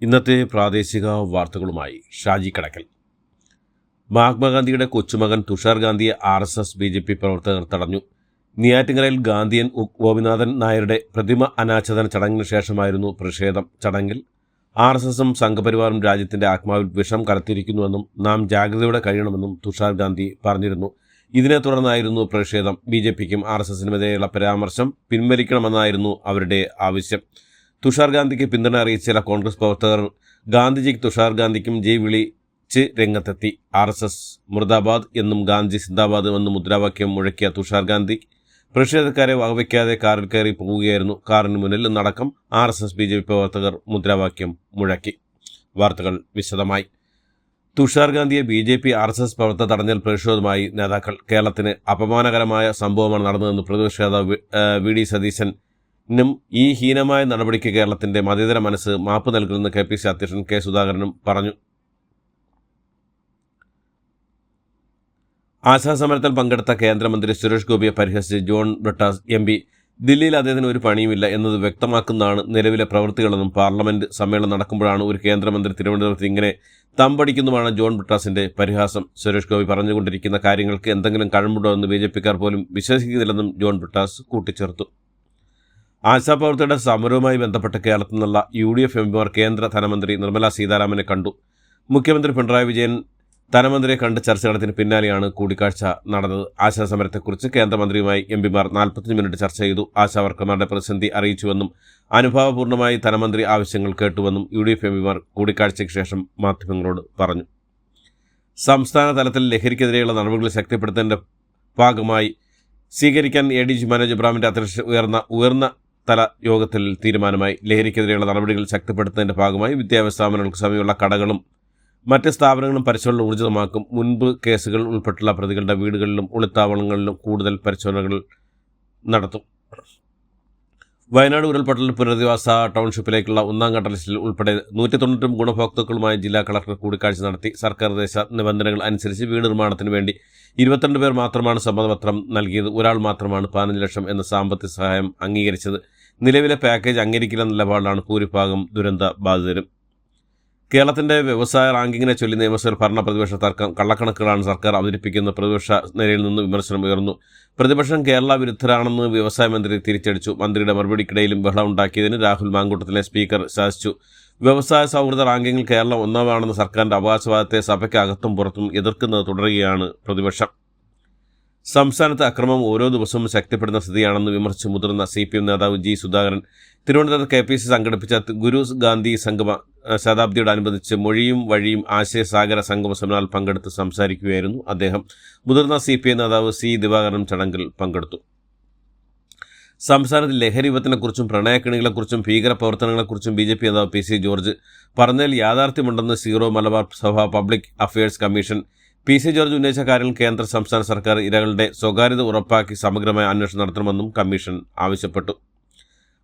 ഇന്നത്തെ പ്രാദേശിക വാർത്തകളുമായി ഷാജി കടക്കൽ. മഹാത്മാഗാന്ധിയുടെ കൊച്ചുമകൻ തുഷാർ ഗാന്ധിയെ RSS BJP പ്രവർത്തകർ തടഞ്ഞു. നെയ്യാറ്റിൻകരയിൽ ഗാന്ധിയൻ ഗോപിനാഥൻ നായരുടെ പ്രതിമ അനാച്ഛാദന ചടങ്ങിന് ശേഷമായിരുന്നു പ്രതിഷേധം. ചടങ്ങിൽ RSSും സംഘപരിവാറും രാജ്യത്തിന്റെ ആത്മാവിൽ വിഷം കലർത്തിയിരിക്കുന്നുവെന്നും നാം ജാഗ്രതയോടെ കഴിയണമെന്നും തുഷാർ ഗാന്ധി പറഞ്ഞിരുന്നു. ഇതിനെ തുടർന്നായിരുന്നു പ്രതിഷേധം. BJPക്കും RSSനുമെതിരെയുള്ള പരാമർശം പിൻവലിക്കണമെന്നായിരുന്നു അവരുടെ ആവശ്യം. തുഷാർ ഗാന്ധിക്ക് പിന്തുണ അറിയിച്ച ചില കോൺഗ്രസ് പ്രവർത്തകർ ഗാന്ധിജിക്ക് തുഷാർ ഗാന്ധിക്കും ജയ് വിളിച്ച് രംഗത്തെത്തി. RSS മുർദാബാദ് എന്നും ഗാന്ധി സിന്ദാബാദ് എന്നും മുദ്രാവാക്യം മുഴക്കിയ തുഷാർ ഗാന്ധി പ്രതിഷേധക്കാരെ വകവയ്ക്കാതെ കാറിൽ കയറി പോവുകയായിരുന്നു. കാറിന് മുന്നിൽ നിന്നടക്കം RSS BJP പ്രവർത്തകർ മുദ്രാവാക്യം മുഴക്കി. വാർത്തകൾ വിശദമായി. തുഷാർ ഗാന്ധിയെ BJP RSS പ്രവർത്തകർ തടഞ്ഞൽ പ്രതിഷേധവുമായി നേതാക്കൾ. കേരളത്തിന് അപമാനകരമായ സംഭവമാണ് നടന്നതെന്ന് പ്രതിപക്ഷ നേതാവ് VD സതീശനും ഈ ഹീനമായ നടപടിക്ക് കേരളത്തിന്റെ മതേതര മനസ്സ് മാപ്പ് നൽകുമെന്ന് KPCC അധ്യക്ഷൻ K സുധാകരനും പറഞ്ഞു. ആശാസമരത്തിൽ പങ്കെടുത്ത കേന്ദ്രമന്ത്രി സുരേഷ് ഗോപിയെ പരിഹസിച്ച് ജോൺ ബ്രിട്ടാസ് MP ദില്ലിയിൽ അദ്ദേഹത്തിന് ഒരു പണിയുമില്ല എന്നത് വ്യക്തമാക്കുന്നതാണ് നിലവിലെ പ്രവൃത്തികളെന്നും പാർലമെന്റ് സമ്മേളനം നടക്കുമ്പോഴാണ് ഒരു കേന്ദ്രമന്ത്രി തിരുവനന്തപുരത്ത് ഇങ്ങനെ തമ്പടിക്കുന്നുമാണ് ജോൺ ബ്രിട്ടാസിന്റെ പരിഹാസം. സുരേഷ് ഗോപി പറഞ്ഞുകൊണ്ടിരിക്കുന്ന കാര്യങ്ങൾക്ക് എന്തെങ്കിലും കഴമ്പുണ്ടോ എന്ന് BJPക്കാർ പോലും വിശ്വസിക്കുന്നില്ലെന്നും ജോൺ ബ്രിട്ടാസ് കൂട്ടിച്ചേർത്തു. ആശാപ്രവർത്തകരുടെ സമരവുമായി ബന്ധപ്പെട്ട് കേരളത്തിൽ നിന്നുള്ള UDF MPമാർ കേന്ദ്ര ധനമന്ത്രി നിർമ്മല സീതാരാമനെ കണ്ടു. മുഖ്യമന്ത്രി പിണറായി വിജയൻ ധനമന്ത്രിയെ കണ്ട് ചർച്ച നടത്തിന് പിന്നാലെയാണ് കൂടിക്കാഴ്ച നടന്നത്. ആശാസമരത്തെക്കുറിച്ച് കേന്ദ്രമന്ത്രിയുമായി MPമാർ 45 മിനിറ്റ് ചർച്ച ചെയ്തു. ആശാവർക്കർമാരുടെ പ്രതിസന്ധി അറിയിച്ചുവെന്നും അനുഭാവപൂർണ്ണമായി ധനമന്ത്രി ആവശ്യങ്ങൾ കേട്ടുവെന്നും UDF MPമാർ കൂടിക്കാഴ്ചയ്ക്ക് ശേഷം മാധ്യമങ്ങളോട് പറഞ്ഞു. സംസ്ഥാന തലത്തിൽ ലഹരിക്കെതിരെയുള്ള നടപടികൾ ശക്തിപ്പെടുത്തുന്നതിൻ്റെ ഭാഗമായി സ്വീകരിക്കാൻ ADG മനോജ് എബ്രഹാമിൻ്റെ അധ്യക്ഷതയിൽ ഉയർന്ന തല യോഗത്തിൽ തീരുമാനമായി. ലഹരിക്കെതിരെയുള്ള നടപടികൾ ശക്തിപ്പെടുത്തുന്നതിൻ്റെ ഭാഗമായി വിദ്യാഭ്യാസ സ്ഥാപനങ്ങൾക്ക് സമീപമുള്ള കടകളും മറ്റ് സ്ഥാപനങ്ങളും പരിശോധന ഊർജിതമാക്കും. മുൻപ് കേസുകൾ ഉൾപ്പെട്ടുള്ള പ്രതികളുടെ വീടുകളിലും ഒളിത്താവളങ്ങളിലും കൂടുതൽ പരിശോധനകൾ നടത്തും. വയനാട് ഉരുൾപൊട്ടൽ പുനരധിവാസ ടൗൺഷിപ്പിലേക്കുള്ള ഒന്നാം ഘട്ട ലിസ്റ്റിൽ ഉൾപ്പെടെ 190 ഗുണഭോക്താക്കളുമായി ജില്ലാ കളക്ടർ കൂടിക്കാഴ്ച നടത്തി. സർക്കാർ ദേശ നിബന്ധനകൾ അനുസരിച്ച് വീട് നിർമ്മാണത്തിന് വേണ്ടി 22 പേർ മാത്രമാണ് സമ്മതപത്രം നൽകിയത്. ഒരാൾ മാത്രമാണ് 15 ലക്ഷം എന്ന സാമ്പത്തിക സഹായം അംഗീകരിച്ചത്. നിലവിലെ പാക്കേജ് അംഗീകരിക്കില്ലെന്ന നിലപാടിലാണ് ഭൂരിഭാഗം ദുരന്ത ബാധിതരും. കേരളത്തിന്റെ വ്യവസായ റാങ്കിങ്ങിനെ ചൊല്ലി നിയമസഭയിൽ ഭരണ പ്രതിപക്ഷ തർക്കം. കള്ളക്കണക്കുകളാണ് സർക്കാർ അവതരിപ്പിക്കുന്ന പ്രതിപക്ഷ നിരയിൽ നിന്ന് വിമർശനം ഉയർന്നു. പ്രതിപക്ഷം കേരള വിരുദ്ധരാണെന്ന് വ്യവസായ മന്ത്രി തിരിച്ചടിച്ചു. മന്ത്രിയുടെ മറുപടിക്കിടയിലും ബഹളം ഉണ്ടാക്കിയതിന് രാഹുൽ മാങ്കൂട്ടത്തിലെ സ്പീക്കർ ശാസിച്ചു. വ്യവസായ സൗഹൃദ റാങ്കിങ്ങിൽ കേരളം ഒന്നാമാണെന്ന സർക്കാരിന്റെ അവകാശവാദത്തെ സഭയ്ക്ക് അകത്തും പുറത്തും എതിർക്കുന്നത് തുടരുകയാണ് പ്രതിപക്ഷം. സംസ്ഥാനത്ത് അക്രമം ഓരോ ദിവസവും ശക്തിപ്പെടുന്ന സ്ഥിതിയാണെന്ന് വിമർശിച്ച് മുതിർന്ന CPM നേതാവ് G സുധാകരൻ തിരുവനന്തപുരത്ത് KPCC സംഘടിപ്പിച്ച ഗുരു ഗാന്ധി സംഗമ ശതാബ്ദിയോടനുബന്ധിച്ച് മൊഴിയും വഴിയും ആശയസാഗര സംഗമ സെമിനാറിൽ പങ്കെടുത്ത് സംസാരിക്കുകയായിരുന്നു അദ്ദേഹം. മുതിർന്ന CPI നേതാവ് C ദിവാകരനും ചടങ്ങിൽ പങ്കെടുത്തു. സംസ്ഥാനത്ത് ലഹരി വിപത്തിനെക്കുറിച്ചും പ്രണയക്കിണികളെക്കുറിച്ചും ഭീകരപ്രവർത്തനങ്ങളെക്കുറിച്ചും BJP നേതാവ് PC ജോർജ് പറഞ്ഞതിൽ യാഥാർത്ഥ്യമുണ്ടെന്ന് സീറോ മലബാർ സഭ public affairs commission. PC George ഉന്നയിച്ച കാര്യങ്ങൾ കേന്ദ്ര സംസ്ഥാന സർക്കാർ ഇരകളുടെ സ്വകാര്യത ഉറപ്പാക്കി സമഗ്രമായ അന്വേഷണം നടത്തണമെന്നും കമ്മീഷൻ ആവശ്യപ്പെട്ടു.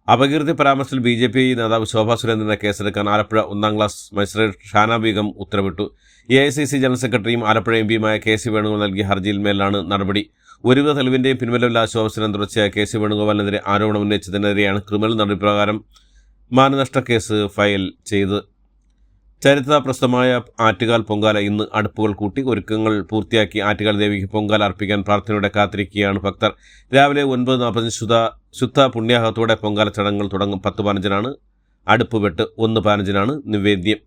അപകീർത്തി പരാമർശത്തിൽ BJP നേതാവ് ശോഭാ സുരേന്ദ്രനെ കേസെടുക്കാൻ ആലപ്പുഴ 1ാം ക്ലാസ് മജിസ്ട്രേറ്റ് ഷാന ബീഗം ഉത്തരവിട്ടു. AICC ജനറൽ സെക്രട്ടറിയും ആലപ്പുഴ MPയുമായ KC വേണുഗോപാൽ നൽകിയ ഹർജിയിൽ മേലാണ് നടപടി. ഒരുവിധ തെളിവിന്റെയും പിൻവലിവില്ലാത്ത ശോഭാ സുരേന്ദ്രൻ തുടർച്ചയായ KC വേണുഗോപാലിനെതിരെ ആരോപണം ഉന്നയിച്ചതിനെതിരെയാണ് ക്രിമിനൽ നടപടിപ്രകാരം മാനനഷ്ട കേസ് ഫയൽ ചെയ്ത്. ചരിത്ര പ്രസിദ്ധമായ ആറ്റുകാൽ പൊങ്കാല ഇന്ന്. അടുപ്പുകൾ കൂട്ടി ഒരുക്കങ്ങൾ പൂർത്തിയാക്കി ആറ്റുകാൽ ദേവിക്ക് പൊങ്കാല അർപ്പിക്കാൻ പ്രാർത്ഥനയോടെ കാത്തിരിക്കുകയാണ് ഭക്തർ. രാവിലെ 9:45 ശുദ്ധ പുണ്യാഹത്തോടെ പൊങ്കാല ചടങ്ങുകൾ തുടങ്ങും. 10:15 അടുപ്പ് വെട്ട്, 1:15 നിവേദ്യം.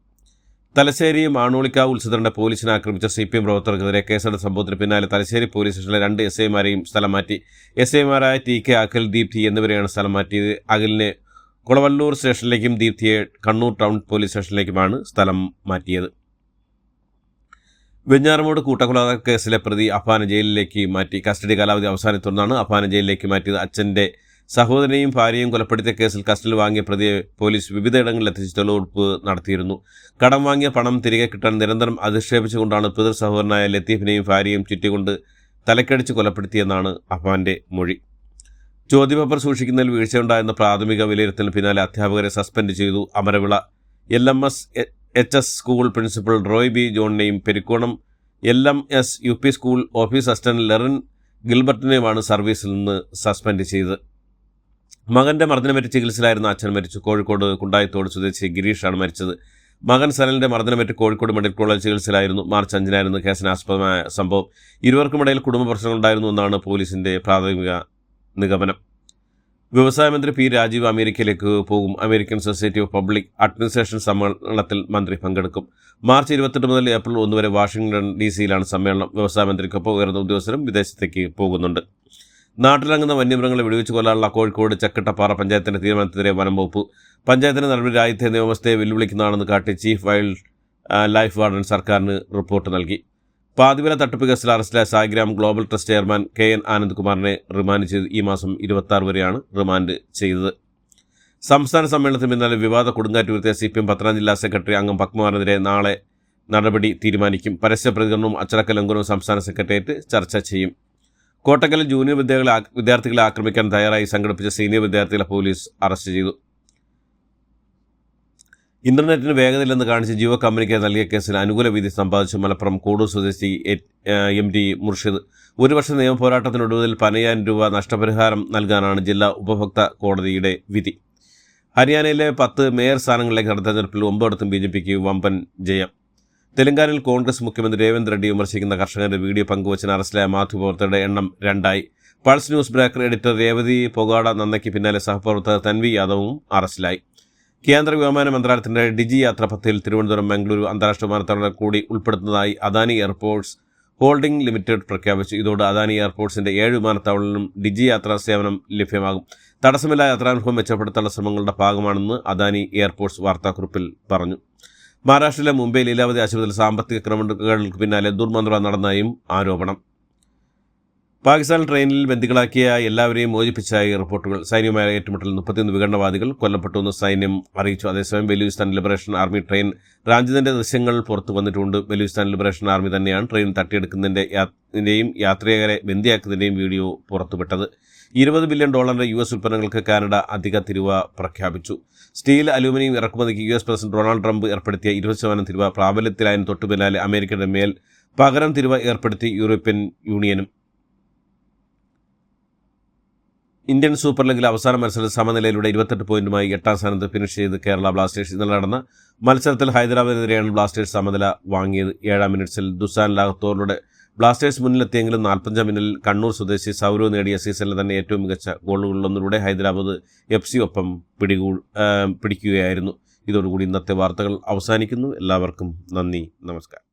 തലശ്ശേരി മാണോളിക്കാവ് ഉത്സവത്തിനിടെ പോലീസിനെ ആക്രമിച്ച CPM പ്രവർത്തകർക്കെതിരെ കേസെടുത്ത സംഭവത്തിന് പിന്നാലെ തലശ്ശേരി പോലീസ് സ്റ്റേഷനിലെ 2 SIമാരെയും സ്ഥലം മാറ്റി. SIമാരായ TK അഖിൽ, ദീപ്തി എന്നിവരെയാണ് സ്ഥലം മാറ്റിയത്. അഖിലിനെ കുളവല്ലൂർ സ്റ്റേഷനിലേക്കും ദീപ്തിയെ കണ്ണൂർ ടൗൺ പോലീസ് സ്റ്റേഷനിലേക്കുമാണ് സ്ഥലം മാറ്റിയത്. വെഞ്ഞാറമൂട് കൂട്ടക്കൊലപാതക കേസിലെ പ്രതി അഫാനെ ജയിലിലേക്ക് മാറ്റി. കസ്റ്റഡി കാലാവധി അവസാനിത്തുടർന്നാണ് അഫാനെ ജയിലിലേക്ക് മാറ്റിയത്. അച്ഛൻ്റെ സഹോദരനെയും ഭാര്യയും കൊലപ്പെടുത്തിയ കേസിൽ കസ്റ്റഡിയിൽ വാങ്ങിയ പ്രതിയെ പോലീസ് വിവിധയിടങ്ങളിൽ എത്തിച്ച് തെളിവെടുപ്പ് നടത്തിയിരുന്നു. കടം വാങ്ങിയ പണം തിരികെ കിട്ടാൻ നിരന്തരം അധിക്ഷേപിച്ചുകൊണ്ടാണ് പിതൃ സഹോദരനായ ലത്തീഫിനെയും ഭാര്യയും ചുറ്റിക്കൊണ്ട് തലക്കടിച്ച് കൊലപ്പെടുത്തിയെന്നാണ് അഫാന്റെ മൊഴി. ചോദ്യപേപ്പർ സൂക്ഷിക്കുന്നതിൽ വീഴ്ചയുണ്ടായെന്ന പ്രാഥമിക വിലയിരുത്തലിന് പിന്നാലെ അധ്യാപകരെ സസ്പെൻഡ് ചെയ്തു. Amaravila LMS HS school principal Roy B ജോണിനെയും Perikkonam LMS UP school office assistant Lerin ഗിൽബർട്ടിനെയുമാണ് സർവീസിൽ നിന്ന് സസ്പെൻഡ് ചെയ്തത്. മകൻ്റെ മർദ്ദനമേറ്റ് ചികിത്സയിലായിരുന്ന അച്ഛൻ മരിച്ചു. കോഴിക്കോട് കുണ്ടായിത്തോട് സ്വദേശി ഗിരീഷാണ് മരിച്ചത്. മകൻ സനലിൻ്റെ മർദ്ദനമേറ്റ് കോഴിക്കോട് മെഡിക്കൽ കോളേജ് ചികിത്സയിലായിരുന്നു. മാർച്ച് 5-നായിരുന്നു കേസിനാസ്പദമായ സംഭവം. ഇരുവർക്കുമിടയിൽ കുടുംബ പ്രശ്നങ്ങളുണ്ടായിരുന്നു എന്നാണ് പോലീസിൻ്റെ പ്രാഥമിക നിഗമനം. വ്യവസായ മന്ത്രി പി രാജീവ് അമേരിക്കയിലേക്ക് പോകും. American society of public administration സമ്മേളനത്തിൽ മന്ത്രി പങ്കെടുക്കും. മാർച്ച് 28 മുതൽ ഏപ്രിൽ 1 വരെ വാഷിംഗ്ടൺ DC-യിലാണ് സമ്മേളനം. വ്യവസായ മന്ത്രിക്കൊപ്പം ഉയർന്ന ഉദ്യോഗസ്ഥരും വിദേശത്തേക്ക് പോകുന്നുണ്ട്. നാട്ടിലിറങ്ങുന്ന വന്യമൃഗങ്ങളെ വെടിവെച്ച് കൊല്ലാനുള്ള കോഴിക്കോട് ചക്കിട്ടപ്പാറ പഞ്ചായത്തിൻ്റെ തീരുമാനത്തിനെതിരെ വനം വകുപ്പ്. പഞ്ചായത്തിൻ്റെ നടപടി രാജ്യത്തെ നിയമവ്യവസ്ഥയെ വെല്ലുവിളിക്കുന്നതാണെന്ന് കാട്ടി ചീഫ് വൈൽഡ് ലൈഫ് വാർഡൻ സർക്കാരിന് റിപ്പോർട്ട് നൽകി. പാതിവില തട്ടിപ്പ് കേസിൽ അറസ്റ്റിലായ Saigram global trust chairman KN ആനന്ദ്കുമാറിനെ റിമാൻഡ് ചെയ്ത് ഈ മാസം 26 വരെയാണ് റിമാൻഡ് ചെയ്തത്. സംസ്ഥാന സമ്മേളനത്തിന് പിന്നാലെ വിവാദ കൊടുങ്കാറ്റ് ഉയർത്തിയ CPM പത്തനം ജില്ലാ സെക്രട്ടറി അംഗം പത്മകുമാറിനെതിരെ നാളെ നടപടി തീരുമാനിക്കും. പരസ്യ പ്രതികരണവും അച്ചടക്ക ലംഘനവും സംസ്ഥാന സെക്രട്ടേറിയറ്റ് ചർച്ച ചെയ്യും. കോട്ടക്കലിൽ ജൂനിയർ വിദ്യാർത്ഥികളെ ആക്രമിക്കാൻ തയ്യാറായി സംഘടിപ്പിച്ച സീനിയർ വിദ്യാർത്ഥികളെ പോലീസ് അറസ്റ്റ് ചെയ്തു. ഇന്റർനെറ്റിന് വേഗതയില്ലെന്ന് കാണിച്ച് ജിയോ കമ്പനിക്ക് നൽകിയ കേസിൽ അനുകൂല വിധി സമ്പാദിച്ചു മലപ്പുറം കോടൂർ സ്വദേശി MD മുർഷിദ്. 1 വർഷ നിയമ പോരാട്ടത്തിനൊടുവിൽ 15,000 രൂപ നഷ്ടപരിഹാരം നൽകാനാണ് ജില്ലാ ഉപഭോക്തൃ കോടതിയുടെ വിധി. ഹരിയാനയിലെ 10 മേയർ സ്ഥാനങ്ങളിലേക്ക് നടന്ന തെരഞ്ഞെടുപ്പിൽ 9 BJPക്ക് വമ്പൻ ജയം. തെലങ്കാനയിൽ കോൺഗ്രസ് മുഖ്യമന്ത്രി രേവന്ത് റെഡ്ഡി വിമർശിക്കുന്ന കർഷകരുടെ വീഡിയോ പങ്കുവച്ചതിന് അറസ്റ്റിലായ മാധ്യമപ്രവർത്തകരുടെ എണ്ണം 2ആയി. Pulse news breaker editor Revathi Pogada നന്ദയ്ക്ക് പിന്നാലെ സഹപ്രവർത്തകർ തൻവി യാദവും അറസ്റ്റിലായി. കേന്ദ്ര വ്യോമയാന മന്ത്രാലയത്തിൻ്റെ ഡിജി യാത്ര പദ്ധതിയിൽ തിരുവനന്തപുരം മംഗളൂരു അന്താരാഷ്ട്ര വിമാനത്താവളങ്ങൾ കൂടി ഉൾപ്പെടുത്തുന്നതായി അദാനി എയർപോർട്ട്സ് ഹോൾഡിംഗ് ലിമിറ്റഡ് പ്രഖ്യാപിച്ചു. ഇതോടെ അദാനി എയർപോർട്ട്സിൻ്റെ 7 വിമാനത്താവളങ്ങളിലും ഡിജി യാത്രാ സേവനം ലഭ്യമാകും. തടസ്സമില്ലാത്ത യാത്രാനുഭവം മെച്ചപ്പെടുത്താനുള്ള ശ്രമങ്ങളുടെ ഭാഗമാണെന്ന് അദാനി എയർപോർട്ട്സ് വാർത്താക്കുറിപ്പിൽ പറഞ്ഞു. മഹാരാഷ്ട്രയിലെ മുംബൈ ലീലാവതി ആശുപത്രിയിൽ സാമ്പത്തിക ക്രമക്കേടുകൾക്ക് പിന്നാലെ ദുർമന്ത്രം നടന്നതായും ആരോപണം. പാകിസ്ഥാൻ ട്രെയിനിൽ ബന്ദികളാക്കിയ എല്ലാവരെയും മോചിപ്പിച്ചതായി റിപ്പോർട്ടുകൾ. സൈന്യവുമായ ഏറ്റുമുട്ടൽ 31 വിഘടനവാദികൾ കൊല്ലപ്പെട്ടുവെന്ന് സൈന്യം അറിയിച്ചു. അതേസമയം ബലൂചിസ്ഥാൻ ലിബറേഷൻ ആർമി ട്രെയിൻ റാഞ്ചിയതിൻ്റെ ദൃശ്യങ്ങൾ പുറത്തു വന്നിട്ടുണ്ട്. ബലൂചിസ്ഥാൻ ലിബറേഷൻ ആർമി തന്നെയാണ് ട്രെയിൻ തട്ടിയെടുക്കുന്നതിൻ്റെയും യാത്രികരെ ബന്ദിയാക്കുന്നതിൻ്റെയും വീഡിയോ പുറത്തുവിട്ടത്. $20 ബില്യൺ US ഉൽപ്പന്നങ്ങൾക്ക് കാനഡ അധിക തീരുവ പ്രഖ്യാപിച്ചു. സ്റ്റീൽ, അലൂമിനിയം ഇറക്കുമതിക്ക് US പ്രസിഡന്റ് ഡൊണാൾഡ് ട്രംപ് ഏർപ്പെടുത്തിയ 20% തീരുവ പ്രാബല്യത്തിലായതിന് തൊട്ടു പിന്നാലെ അമേരിക്കയുടെ മേൽ പകരം തീരുവ ഏർപ്പെടുത്തി യൂറോപ്യൻ യൂണിയനും. ഇന്ത്യൻ സൂപ്പർ ലീഗിലെ അവസാന മത്സരത്തിൽ സമനിലയിലൂടെ 28 പോയിന്റുമായി 8ാം സ്ഥാനത്ത് ഫിനിഷ് ചെയ്ത് കേരള ബ്ലാസ്റ്റേഴ്സ്. ഇന്നലെ നടന്ന മത്സരത്തിൽ ഹൈദരാബാദിനെതിരെയാണ് ബ്ലാസ്റ്റേഴ്സ് സമനില വാങ്ങിയത്. 7ാം മിനിറ്റ്സിൽ ദുസാൻ ലാഹത്തോറിലൂടെ ബ്ലാസ്റ്റേഴ്സ് മുന്നിലെത്തിയെങ്കിലും 45ാം മിനിറ്റിൽ കണ്ണൂർ സ്വദേശി സൗരവ് നേടിയ സീസണിലെ തന്നെ ഏറ്റവും മികച്ച ഗോളുകളിലൊന്നിലൂടെ ഹൈദരാബാദ് FC ഒപ്പം പിടിക്കുകയായിരുന്നു. ഇതോടുകൂടി ഇന്നത്തെ വാർത്തകൾ അവസാനിക്കുന്നു. എല്ലാവർക്കും നന്ദി, നമസ്കാരം.